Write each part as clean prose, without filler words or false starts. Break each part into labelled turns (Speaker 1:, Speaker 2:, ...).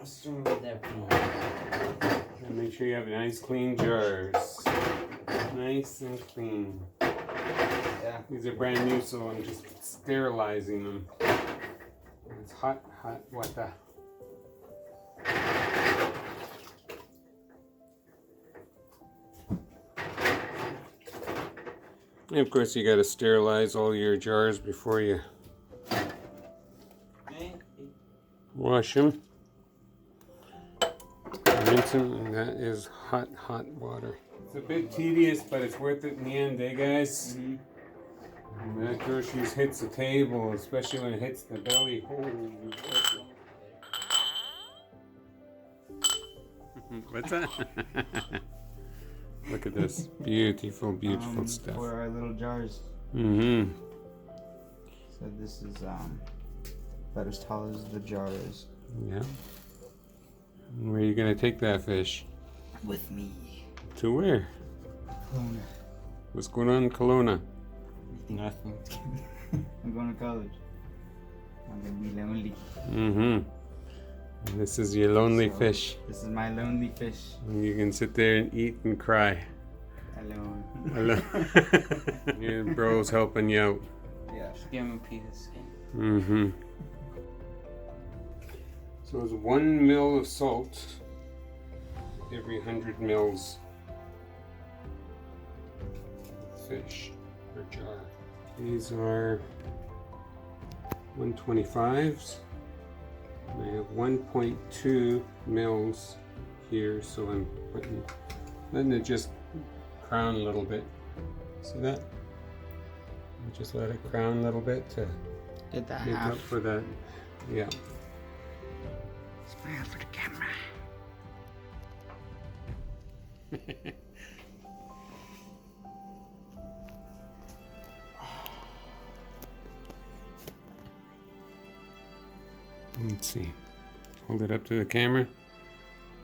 Speaker 1: store with their peas.
Speaker 2: And make sure you have nice clean jars. Nice and clean.
Speaker 1: Yeah.
Speaker 2: These are brand new, so I'm just sterilizing them. It's hot water. And of course, you got to sterilize all your jars before you wash them. Rinse them, and that is hot water. It's a bit tedious, but it's worth it in the end, eh, guys? Mm-hmm. When that groceries hits the table, especially when it hits the belly. What's that? Look at this. Beautiful, beautiful stuff.
Speaker 1: For our little jars.
Speaker 2: Mm-hmm.
Speaker 1: So this is about as tall as the jar is.
Speaker 2: Yeah. Where are you going to take that fish?
Speaker 1: With me.
Speaker 2: To where?
Speaker 1: Kelowna.
Speaker 2: What's going on in Kelowna?
Speaker 1: Nothing. I'm going to college. I'm going to be lonely.
Speaker 2: Mm-hmm. This is your lonely fish.
Speaker 1: This is my lonely fish.
Speaker 2: You can sit there and eat and cry.
Speaker 1: Alone.
Speaker 2: Alone. Your bro's helping you out.
Speaker 1: Yeah. Give him a piece of skin.
Speaker 2: Mm-hmm. So it's 1 mil of salt every 100 mils of fish per jar. These are 125s. I have 1.2 mils here, so I'm letting it just crown a little bit. See that? Just let it crown a little bit to
Speaker 1: Get that
Speaker 2: make
Speaker 1: half.
Speaker 2: up for that. Yeah.
Speaker 1: Smile for the camera.
Speaker 2: Let's see. Hold it up to the camera.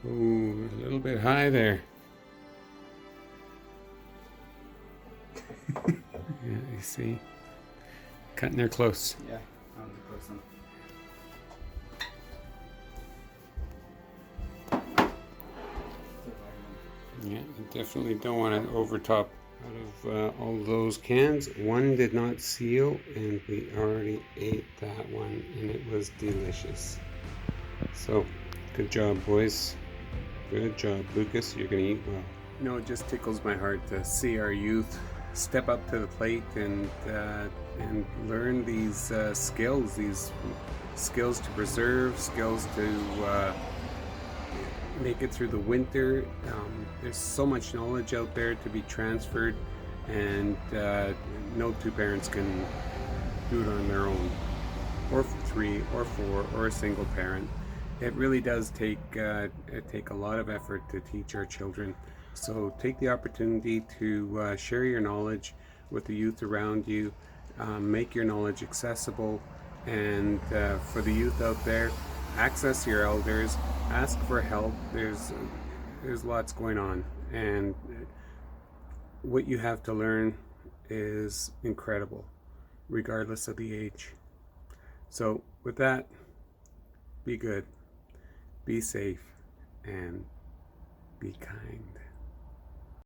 Speaker 2: Ooh, a little bit high there. Yeah, you see. Cutting her close.
Speaker 1: Yeah, I'll be close enough.
Speaker 2: Yeah, you definitely don't want to overtop. Out of all those cans, one did not seal, and we already ate that one, and it was delicious. So, good job, boys. Good job, Lucas. You're gonna eat well. You know, it just tickles my heart to see our youth step up to the plate and learn these skills to preserve, skills to make it through the winter. There's so much knowledge out there to be transferred, and no two parents can do it on their own, or 3 or 4 or a single parent. It really does take a lot of effort to teach our children. So take the opportunity to share your knowledge with the youth around you, make your knowledge accessible, and for the youth out there, access your elders, ask for help. There's lots going on, and what you have to learn is incredible, regardless of the age. So with that, be good, be safe, and be kind.